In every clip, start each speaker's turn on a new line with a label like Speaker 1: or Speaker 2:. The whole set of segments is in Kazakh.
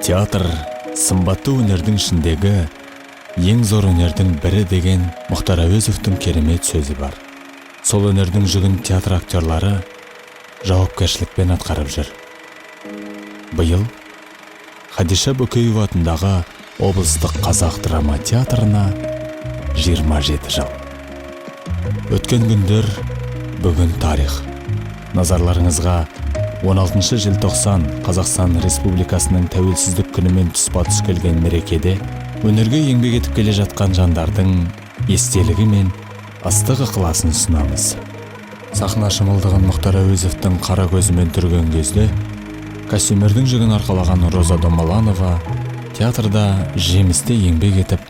Speaker 1: Театр сымбатты өнердің ішіндегі ең зор өнердің бірі деген Мұхтар Әуезовтың керемет сөзі бар. Сол өнердің жүгін театр актерлары жауапкершілікпен атқарып жүр. Биыл Хадиша Бөкеева атындағы облыстық қазақ драма театрына 27 жыл. Өткен күндер, бүгін тарих. Назарларыңызға 16 желтоқсан Қазақстан Республикасының тәуелсіздік күнімен тұспа-тұс келген мерекеде өнерге еңбек етіп келе жатқан жандардың естелігі мен ыстық ықыласын ұсынамыз. Сахна шымылдығын Мұхтар Әуезовтың қара көзімен түрген кезде костюмердің жүгін арқалаған Роза Домаланова театрда жемісті еңбек етіп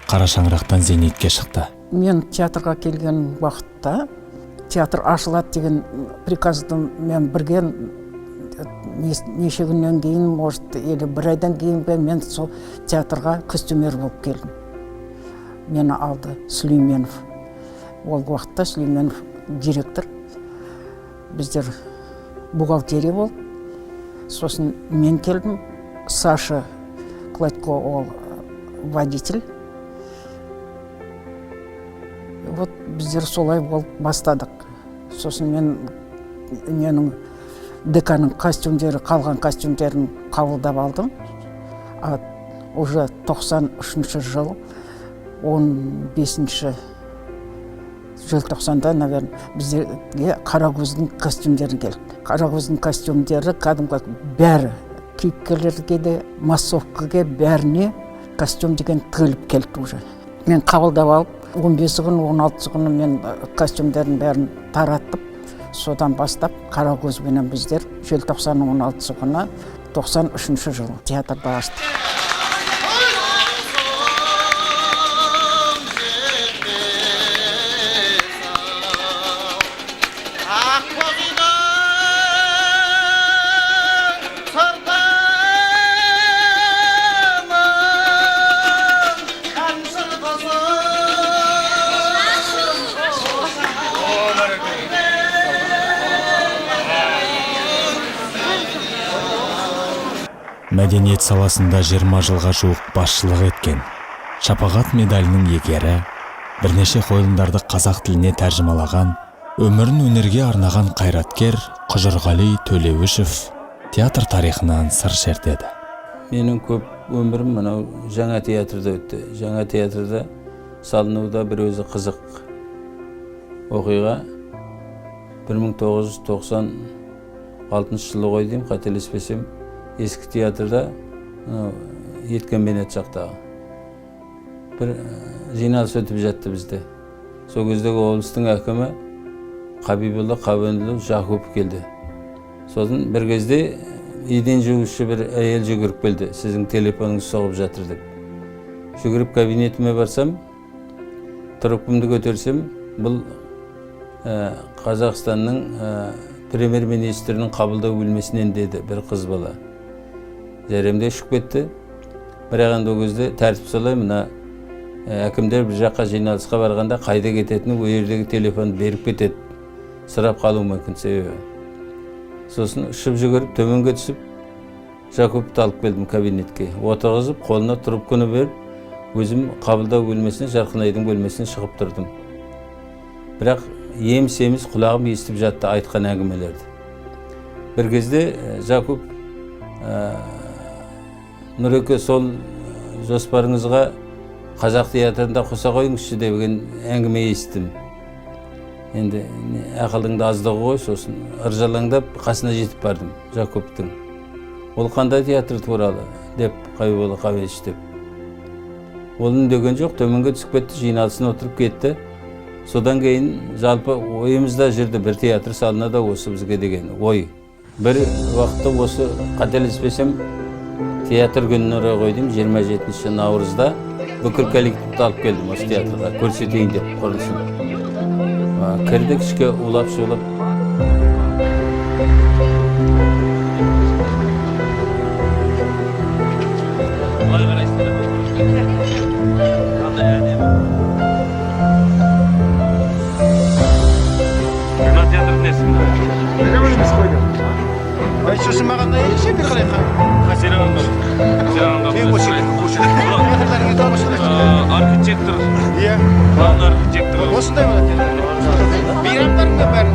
Speaker 1: қара шаңырақтан зейнетке шықты.
Speaker 2: Мен театрға келген уақытта театр ашылады деген приказды мен бірген неше күннен кейін, может, или бір айдан кейін мен сол театрға костюмер болып келдім. Мені алды Сүлейменов. Ол уақытта Сүлейменов директор, біздер бухгалтерия болды. Сосын мен келдім, Саша Кладько ол водитель. Вот біздер солай болып бастадық. Сосын менің деканың костюмдері, қалған костюмдерін қабылдап алдым. Уже 93 жыл, 15 желтоқсанда, наверное, біздерге Қарагөздің костюмдері келді. Қарагөздің костюмдері кәдімгі бәрі, кейіпкерлерге де, массовкаға бәріне костюм деген тігіліп келді уже. Мен қабылдап алып, 15 күн, 16 күні мен костюмдерін бәрін тараттып, содан бастап Қарагөзбенен біздер желтоқсанның 16 күні 93 жыл театрда аштық.
Speaker 1: Мәдениет саласында 20 жылға жуық басшылық еткен, Шапағат медалінің иегері, бірнеше қойылымдарды қазақ тіліне тәржімалаған, өмірін өнерге арнаған қайраткер Құжырғали Төлеуішев театр тарихынан сыр шертеді.
Speaker 3: Менің көп өмірім мынау жаңа театрда өтті. Жаңа театрда салынуда бір өзі қызық оқиға. 1996 жылы ғой деймін, қателеспесем, ескі театрда еткен бенет жақтағы бір жиналыс өтіп жатты бізде. Сол кездегі облыстың әкімі Қабиболла Қабенұлы Жақупов келді. Сосын бір кезде еден жуушы бір әйел жүгіріп келді, сіздің телефоныңыз соғып жатыр деп. Жүгіріп кабинетіме барсам, трубкамды көтерсем, бұл Қазақстанның премьер-министрінің қабылдау бөлмесінен деді бір қыз бала. Жәрімде ұшып кетті. Бірақ енді ол кезде тәртіп солай, мына әкімдер бір жаққа жиналысқа барғанда қайда кететіні ол жердегі телефонды беріп кетеді. Сұрап қалу мүмкін себебі. Сосын ұшып жүгіріп төменге түсіп, Жақуповты алып келдім кабинетке. Отырғызып, қолына трубканы беріп, өзім қабылдау бөлмесіне, Жарқынайдың бөлмесіне шығып тұрдым. Бірақ еміс-еміс құлағым естіп жатты айтқан әңгімелерді. Бір кезде Жақуп Нұреке, сол жоспарыңызға қазақ театрында қоса қойыңызшы деген әңгіме естім. Енді ақылдыңды аздығы ғой, сосын ыржалаңдап қасына жетіп бардым Жақуптың. Ол қандай театр туралы деп Қабиболла Қабенович деп. Ол үндеген жоқ, төменге түсіп кетті, жиналысын отырып кетті. Содан кейін жалпы ойымызда жүрді, бір театр салынады осы бізге деген ой. Бір уақытта осы қателеспесем театр күніне орай қойдым, 27 наурызда бүкіл коллективті алып келдім осы театрға, көрсетейін деп құрылысын. Кірдік ішке улап-шулап.
Speaker 4: Soсын маған еші бір қалай Архитектор. Иә. Главный архитектор. Осындай болады. Мейрамдарыңда бәрі.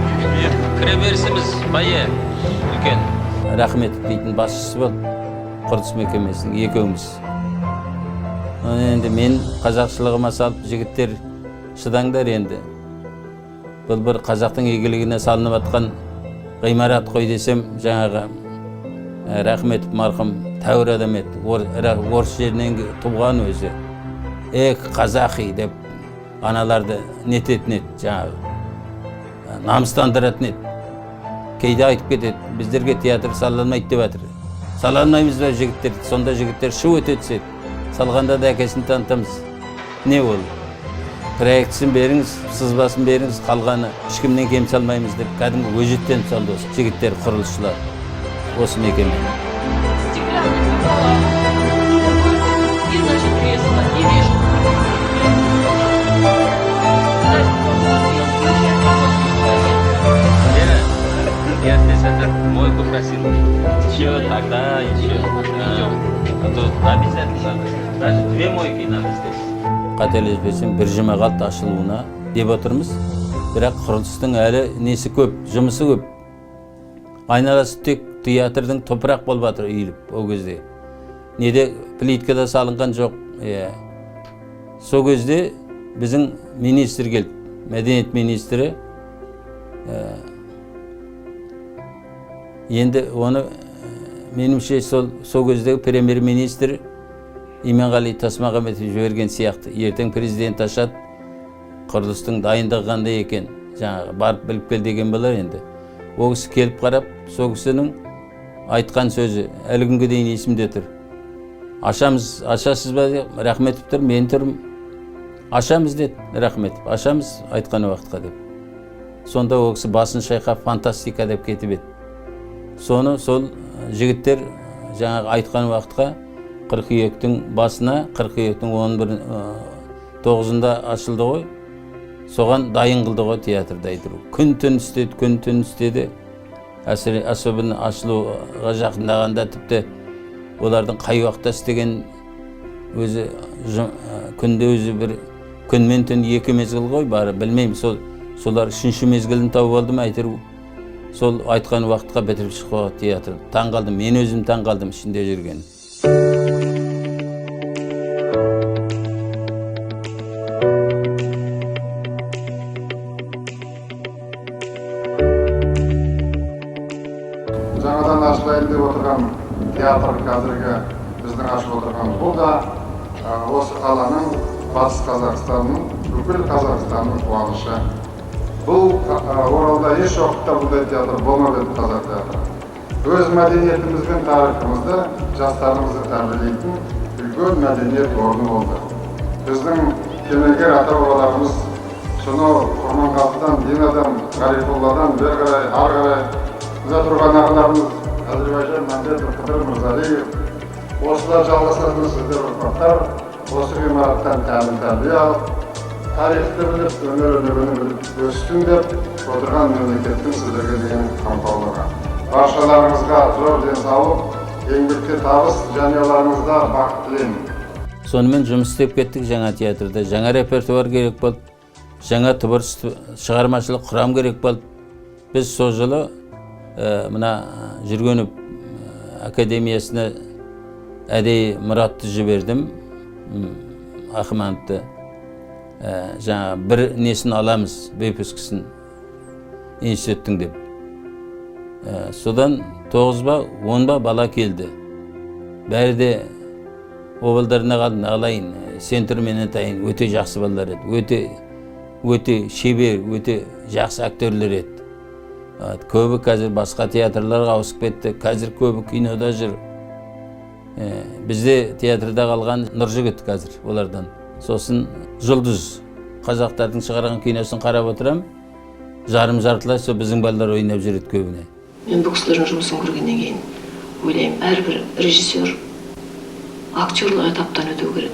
Speaker 3: Кіреберісіміз байы үлкен. Рахметов дейтін басшысы болды, құрылыс мекемесінің екеуміз. Енді мен қазақшылығыма салып, жігіттер шыдаңдар енді. Бұл бір қазақтың игілігіне салынып атқан ғимарат қой десем, жаңағы Рахметов марқұм тәуір адам еді. Орыс жерінен туған өзі. Қазақи деп аналарды нететін еді, жаңағы намыстандыратын еді. Кейде айтып кетеді, біздерге театр салынмайды деп жатыр. Салынмаймыз ба жігіттер? Сонда жігіттер шу өтетседі. Салғанда да әкесін танытамыз. Не ол? Проектісін беріңіз, сызбасын беріңіз, қалғаны ешкімнен кем салмаймыз деп кәдімгі өжеттен салды осы жігіттер, құрылысшылар осы мекеме. Мойку просил. Еще тогда, еще. Тут обязательно. Даже 2 мойки надо здесь. Қателеспесем, бір жұма қалды ашылуына деп отырмыз. Бірақ құрылыстың әлі несі көп, жұмысы көп. Айналасы тек театрдың топырақ болып жатыр үйіліп ол кезде. Неде плиткада салынған жоқ. Сол кезде біздің министр келді, мәдениет министрі. Енді оны меніңше сол кездегі премьер-министр Именғали Тасмағамбетов жіберген сияқты. Ертең президент ашады, құрылыстың дайындығы қандай екен, жаңағы барып біліп кел деген болар енді. Ол кісі келіп қарап, сол кісінің айтқан сөзі әлі күнге дейін есімде тұр. Ашасыз ба деп, Рахметов тұр, мен тұрмын. Ашамыз деді Рахметов, ашамыз айтқан уақытқа деп. Сонда ол кісі басын шайқап фантастика деп кетіп еді. Соны сол жігіттер жаңағы айтқан уақытқа қыркүйектің басына, қыркүйектің 9-ында ашылды ғой, соған дайын қылды ғой театрда айтыру. Күн-түн істеді. Особенно ашылуға жақындағанда тіпті олардың қай уақытта істеген өзі күнде өзі бір күнмен түн 2 мезгіл ғой, бары білмеймін. Солар 3-ші мезгілін тауып алды ма айтыру. Сол айтқан уақытқа бітіріп шықпаға театр. Таң қалдым, мен өзім таң қалдым ішінде жүрген.
Speaker 5: Жаңадан ашылайын деп отырған театр қазіргі біздің ашып отырған бұл да осы қаланың, батыс Қазақстанның, бүкіл Қазақстанның қуанышы. Бұл Оралда еш уақытта бұндай театр болмады еді қазақ театры. Өз мәдениетіміз бен тарихымызды жастарымызды тәрбиелейтін үлкен мәдениет орны болды. Біздің кемеңгер ата-бабаларымыз соны Құрманғазыдан, Динадан, Ғарифолладан бері қарай, ары қарай бізде тұрған ағаларымыз Әзірбайжан, Мәмбетов, Қыдыр Мырзалиев, осылар жалғасатын сіздер ұрпақтар, осы ғимараттан тәрбие алып, тарихты біліп, өнер-өнегені біліп өстін деп отырған мемлекеттің сіздерге деген қамқорлығы. Баршаларыңызға зор денсаулық, еңбекте табыс, жанұяларыңызда бақыт тілеймін.
Speaker 3: Сонымен жұмыс істеп кеттік жаңа театрда. Жаңа репертуар керек болды, жаңа творчы шығармашылық құрам керек болды. Біз сол жылы мына Жүргенов академиясына әдейі Мұратты жібердім, Ахмановты. Жаңа бір несін аламыз, выпускасын институттың деп. Содан 9 ба, 10 ба бала келді. Бәрі де обалдарына қалдым, алайын, сен тұр мен айтайын, өте жақсы балалар еді. Өте шебер, өте жақсы актерлер еді. Көбі қазір басқа театрларға ауысып кетті, қазір көбі кинода жүр. Бізде театрда қалған Нұржігіт қазір олардан. Сосын Жұлдыз, қазақтардың шығарған киносын қарап отырам, жарым-жартылай сол біздің балалар ойнап жүреді көбіне.
Speaker 6: Мен бұл кісілердің жұмысын көргеннен кейін ойлаймын, әрбір режиссер актерлық этаптан өту керек.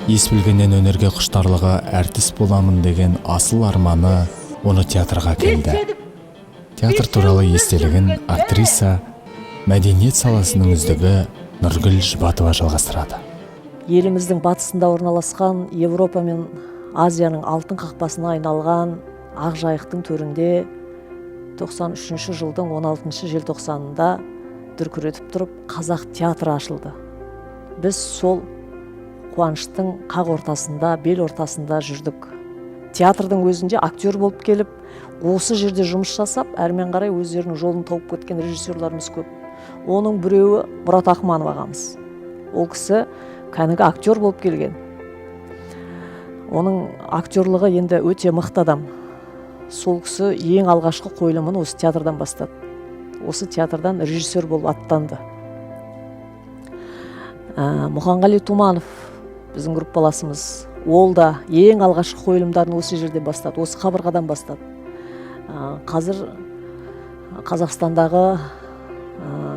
Speaker 1: Ес білгеннен өнерге құштарлығы әртіс боламын деген асыл арманы оны театрға келді. Театр туралы естелігін актриса мәдениет саласының үздігі Нұргүл Жұбатова жалғастырады.
Speaker 7: Еліміздің батысында орналасқан Европа мен Азияның алтын қақпасына айналған Ақжайықтың төрінде 93 жылдың 16 желтоқсанында дүркіретіп тұрып қазақ театры ашылды. Біз сол қуаныштың қақ ортасында, бел ортасында жүрдік. Театрдың өзінде актер болып келіп, осы жерде жұмыс жасап, әрмен қарай өздерінің жолын тауып кеткен режиссерларымыз көп. Оның біреуі Мұрат Ақманов ағамыз. Ол кісі кәнігі актер болып келген. Оның актерлығы енді өте мықты адам. Сол кісі ең алғашқы қойылымын осы театрдан бастады. Осы театрдан режиссер болып аттанды. Мұханғали Туманов біздің группаласымыз. Ол да ең алғашқы қойылымдарын осы жерде бастады, осы қабырғадан бастады. Қазір Қазақстандағы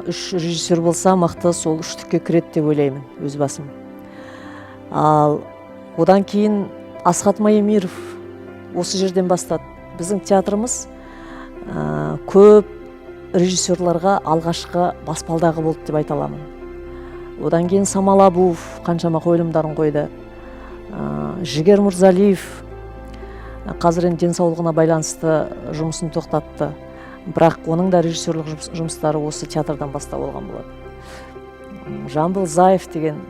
Speaker 7: 3 режиссер болса, мықты сол 3-тікке кіреді деп ойлаймын, өз басым. Ал одан кейін Асхат Майемиров осы жерден бастады. Біздің театрымыз көп режиссерларға алғашқы баспалдағы болды деп айта аламын. Одан кейін Самал Абуов қаншама қойылымдарын қойды. Жігер Мұрзалиев қазір денсаулығына байланысты жұмысын тоқтатты. Бірақ оның да режиссерлік жұмыстары осы театрдан бастау болған болады. Жамбыл Заев деген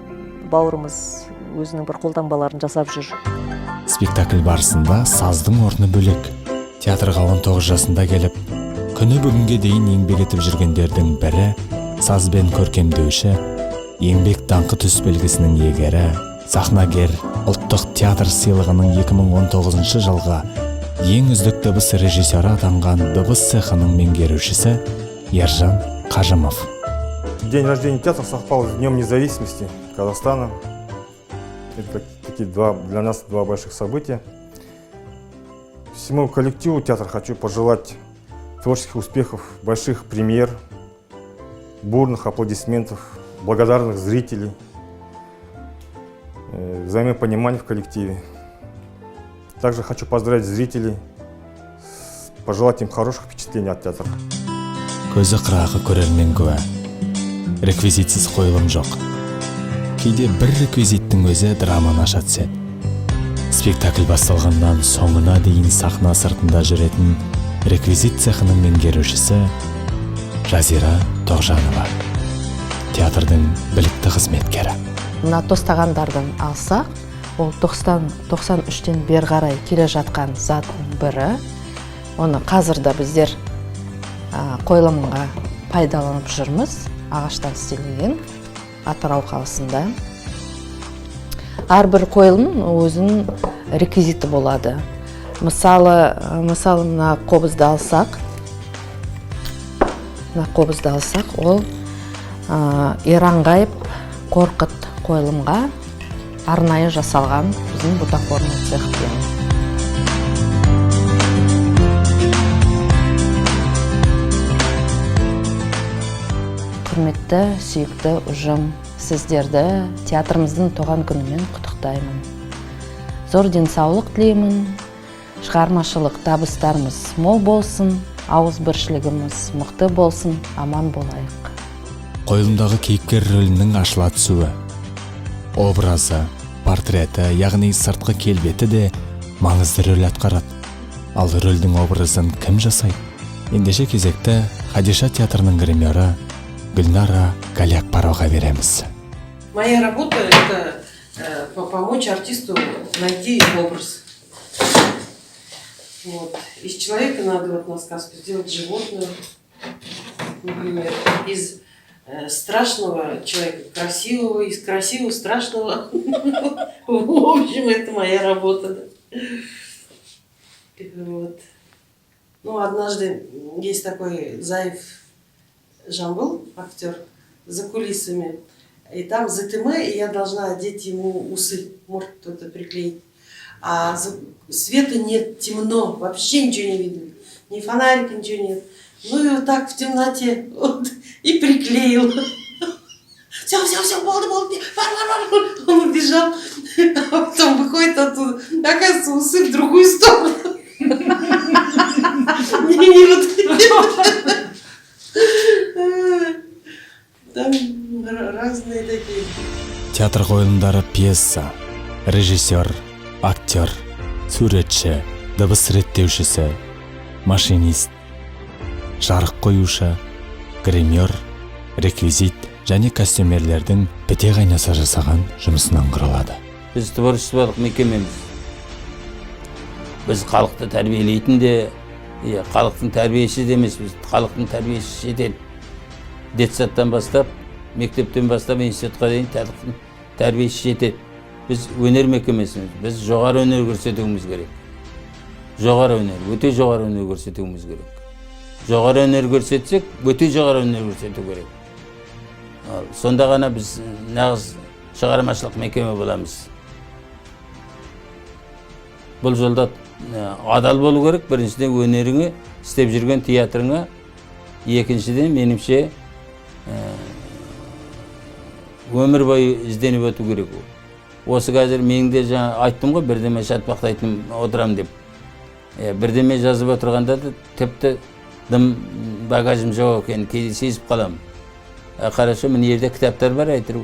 Speaker 7: бауырымыз өзінің бір қолтаңбаларын жасап жүр.
Speaker 1: Спектакль барысында саздың орны бөлек. Театрға 19 жасында келіп, күні бүгінге дейін еңбек етіп жүргендердің бірі сазбен көркемдеуші, еңбек даңқы төсбелгісінің иегері, сахнагер, ұлттық театр сыйлығының 2019 жылға ең үздік дыбыс режиссері атанған дыбыс цехының меңгерушісі Ержан Қажымов.
Speaker 8: День рождения театра совпал с Днем независимости Казахстана. Это для нас два больших события. Всему коллективу театра хочу пожелать творческих успехов, больших премьер, бурных аплодисментов, благодарных зрителей, взаимопонимания в коллективе. Также хочу поздравить зрителей, пожелать им хороших впечатлений от театра.
Speaker 1: Көзі қырағы көрермен куә. Реквизитсіз қойылым жоқ. Кейде бір реквизиттің өзі драманы аша түседі. Спектакль басталғаннан соңына дейін сахна сыртында жүретін реквизит цехының меңгерушісі Жазира Тоғжанова. Театрдың білікті қызметкері.
Speaker 9: Мына тостағандардан алсақ, ол 93-тен бері қарай келе жатқан заттың бірі. Оны қазірде біздер қойылымға пайдаланып жүрміз. Ағаштан істелген Атырау қаласында. Әрбір қойылым өзінің реквизиті болады. Мысалы мына қобызды алсақ, ол Иранғайып Қорқыт қойылымға арнайы жасалған біздің бутафорный цехтен. Құрметті, сүйікті ұжым, сіздерді театрымыздың туған күнімен құттықтаймын. Зор денсаулық тілеймін, шығармашылық табыстарымыз мол болсын, ауызбіршілігіміз мықты болсын, аман болайық.
Speaker 1: Қойылымдағы кейіпкер рөлінің ашыла түсуі, образы, портреті, яғни сыртқы келбеті де маңызды рөл атқарады. Ал рөлдің образын кім жасайды? Ендеше кезекті Хадиша театрының гримері Гүлнара Галиакбароваға береміз.
Speaker 10: Моя работа – это помочь артисту найти образ. Вот. Из человека надо на сказку сделать животное, например, из страшного человека красивого, из красивого страшного. В общем, это моя работа. Вот. Ну, однажды есть такой Заев Жамбыл, актер, за кулисами. И там ЗТМ, и я должна одеть ему усы, может кто-то приклеить. А света нет, темно, вообще ничего не видно. Ни фонарика, ничего нет. Ну и вот так в темноте вот, и приклеил. Все, болды. Он убежал, а потом выходит оттуда. Оказывается, усы в другую сторону.
Speaker 1: театр қойылымдары пьеса, режиссер, актер, суретші, дыбыс реттеушісі, машинист, жарық қоюшы, гример, реквизит және костюмерлердің біте қайнаса жасаған жұмысынан құралады.
Speaker 3: Біз творчестволық мекемеміз. Біз халықты тәрбиелейтін де, халықтың тәрбиеші де емес, біз халықтың тәрбиеші етеді. Детсаттан бастап, мектептен бастап институтқа дейін тәрбиеші етеді. Біз өнер мекемесіміз, біз жоғары өнер көрсетуіміз керек. Жоғары өнер, өте жоғары өнер көрсетуіміз керек. Жоғары өнер көрсетсек, өте жоғары өнер көрсету керек. Сонда ғана біз нағыз шығармашылық мекеме боламыз. Бұл жолда адал болу керек, біріншіден өнеріңе, істеп жүрген театрыңа, екіншіден меніңше өмір бойы ізденіп өту керек. Осы қазір менің де жаңа айттым ғой, бірдеме шатпақтайтын отырам деп. Бірдеме жазып отырғанда да тіпті дым багажым жоқ екен, кейде сезіп қалам. Қарашы, міне жерде кітаптар бар, әйтір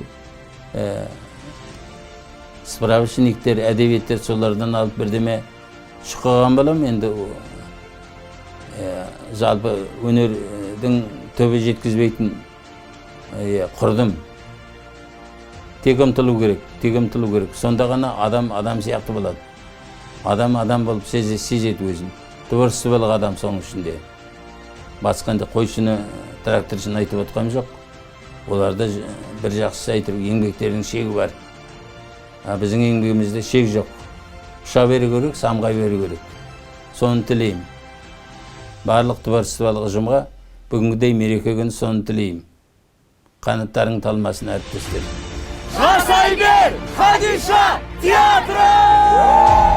Speaker 3: справочниктер, әдебиеттер, солардан алып бірдеме шыққан балам. Енді жалпы өнердің төбе жеткізбейтін құрдым. Тек ұмтылу керек. Сонда ғана адам сияқты болады. Адам болып сезеді өзін. Творчестволық адам соның ішінде. Басқанда қойшыны, тракторшыны айтып отқам жоқ. Оларда бір жақсысы айтыр, еңбектердің шегі бар. Біздің еңбегімізде шек жоқ. Ұша бері керек, самғай бері керек. Соны тілеймін. Барлық творчестволық ұжымға бүгінгідей мереке күні соны тілеймін. Қанаттарың талмасын, әріптестер.
Speaker 4: Жасай бер, Хадиша театры!